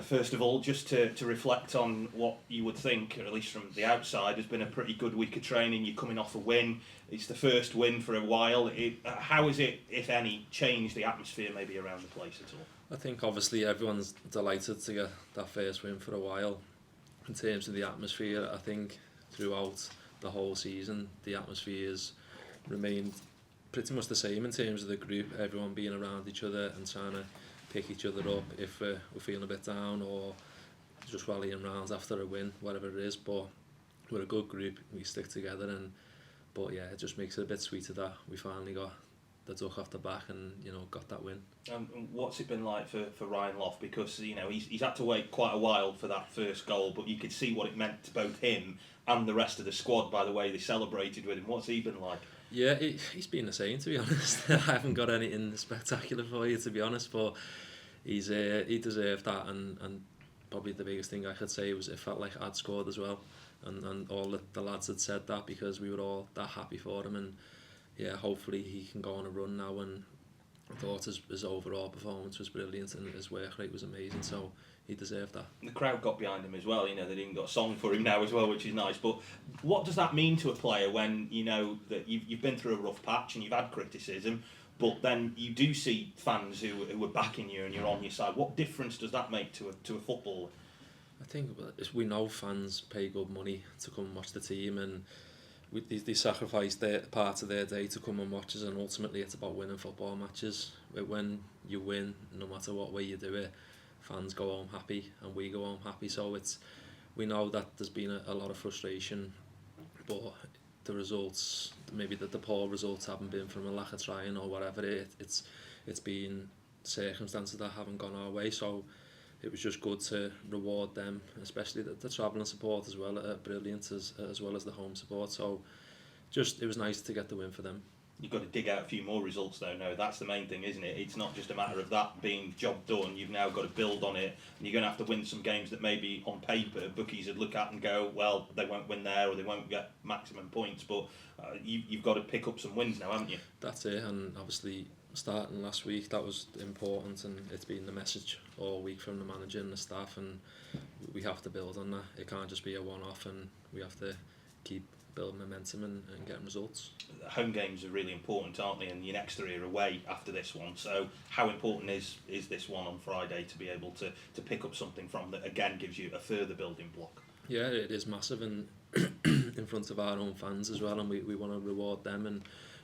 first of all, just to reflect on what you would think, or at least from the outside, has been a pretty good week of training. You're coming off a win. It's the first win for a while. How has it, if any, changed the atmosphere maybe around the place at all? I think obviously everyone's delighted to get that first win for a while. In terms of the atmosphere, I think throughout the whole season, the atmosphere has remained pretty much the same in terms of the group, everyone being around each other and trying to pick each other up if we're feeling a bit down, or just rallying round after a win, whatever it is. But we're a good group, we stick together, but yeah, it just makes it a bit sweeter that we finally got the duck off the back and got that win. And what's it been like for Ryan Loft? Because he's had to wait quite a while for that first goal, but you could see what it meant to both him and the rest of the squad by the way they celebrated with him. What's he been like? Yeah, he's been the same, to be honest. I haven't got anything spectacular for you, to be honest, but he deserved that, and probably the biggest thing I could say was it felt like I'd scored as well, and all the lads had said that because we were all that happy for him, and yeah, hopefully he can go on a run now. And I thought his overall performance was brilliant and his work rate was amazing, so he deserved that. The crowd got behind him as well. They've even got a song for him now as well, which is nice. But what does that mean to a player when you know that you've been through a rough patch and you've had criticism, but then you do see fans who are backing you and you're on your side? What difference does that make to a footballer? I think we know fans pay good money to come and watch the team, and they sacrifice their part of their day to come and watch us, and ultimately it's about winning football matches. When you win, no matter what way you do it, fans go home happy and we go home happy. So we know that there's been a lot of frustration, but the results, maybe the poor results haven't been from a lack of trying or whatever. It's been circumstances that haven't gone our way. So it was just good to reward them, especially the travelling support as well, brilliant as well as the home support. So it was nice to get the win for them. You've got to dig out a few more results though. No, that's the main thing, isn't it? It's not just a matter of that being job done. You've now got to build on it, and you're going to have to win some games that maybe on paper bookies would look at and go, well, they won't win there or they won't get maximum points. But you've got to pick up some wins now, haven't you? That's it, and obviously starting last week, that was important, and it's been the message all week from the manager and the staff, and we have to build on that. It can't just be a one-off, and we have to keep building momentum and getting results. Home games are really important, aren't they? And your next three are away after this one. So how important is this one on Friday to be able to pick up something from that again gives you a further building block? Yeah, it is massive, and in front of our own fans as well, and we want to reward them and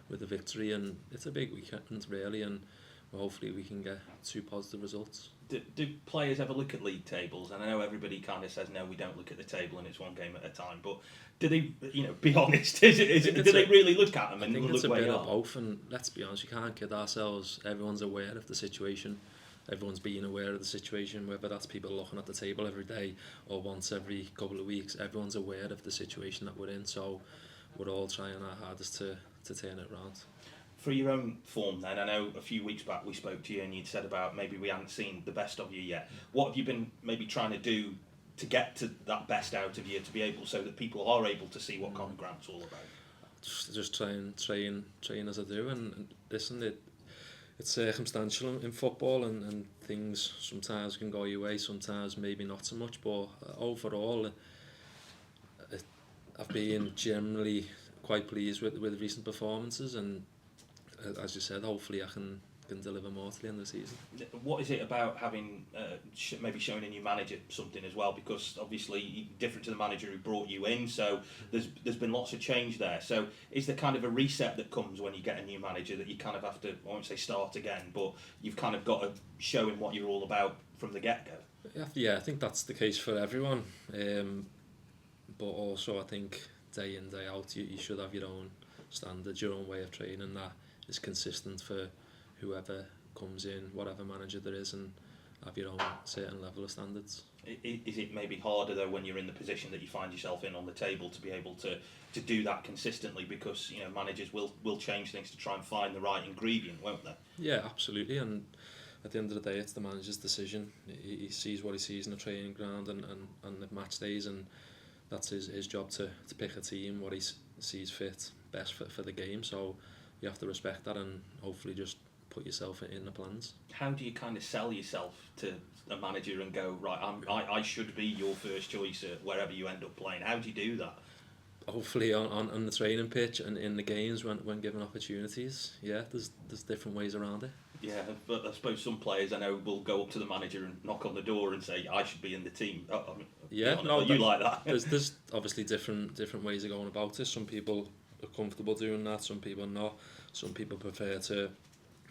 with a victory, and it's a big weekend really, and hopefully we can get 2 positive results. Do players ever look at league tables? And I know everybody kind of says no, we don't look at the table and it's one game at a time, but do they, be honest, do they really look at them and look where you are? I think it's a bit of both, and let's be honest, you can't kid ourselves. Everyone's aware of the situation, everyone's being aware of the situation, whether that's people looking at the table every day or once every couple of weeks. Everyone's aware of the situation that we're in, so we're all trying our hardest to turn it around. For your own form then, I know a few weeks back we spoke to you and you'd said about maybe we hadn't seen the best of you yet. What have you been maybe trying to do to get to that best out of you, to be able, so that people are able to see what Conor Grant's all about? Just train as I do, and listen, it's circumstantial in football, and things sometimes can go your way, sometimes maybe not so much, but overall I've been generally quite pleased with recent performances, and as you said, hopefully I can deliver more to the end of the season. What is it about having maybe showing a new manager something as well? Because obviously different to the manager who brought you in, so there's been lots of change there. So is there kind of a reset that comes when you get a new manager, that you kind of have to, I won't say start again, but you've kind of got to show him what you're all about from the get-go? Yeah, I think that's the case for everyone. But also I think day in, day out, you should have your own standards, your own way of training that is consistent for whoever comes in, whatever manager there is, and have your own certain level of standards. Is it maybe harder though when you're in the position that you find yourself in on the table to be able to do that consistently, because managers will change things to try and find the right ingredient, won't they? Yeah, absolutely, and at the end of the day it's the manager's decision. He sees what he sees in the training ground and the match days, and that's his job to pick a team what he sees fit best for the game. So you have to respect that and hopefully just put yourself in the plans. How do you kind of sell yourself to a manager and go, right, I should be your first choice at wherever you end up playing? How do you do that? Hopefully on the training pitch and in the games when given opportunities. Yeah, there's different ways around it. Yeah, but I suppose some players I know will go up to the manager and knock on the door and say, I should be in the team. Yeah, are you like that? There's obviously different ways of going about it. Some people are comfortable doing that, some people not. Some people prefer to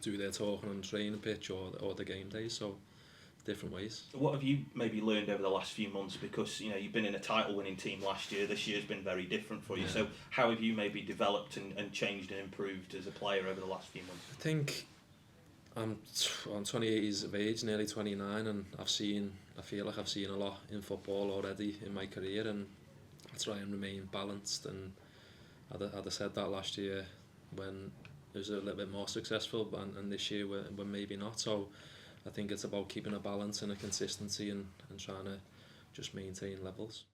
do their talking on the training pitch or the game days, so different ways. What have you maybe learned over the last few months? Because you've been in a title-winning team last year. This year's been very different for you. So how have you maybe developed and changed and improved as a player over the last few months? I think I'm 28 years of age, nearly 29, and I feel like I've seen a lot in football already in my career, and I try and remain balanced. And I'd have said that last year when it was a little bit more successful, and this year we're maybe not. So I think it's about keeping a balance and a consistency and trying to just maintain levels.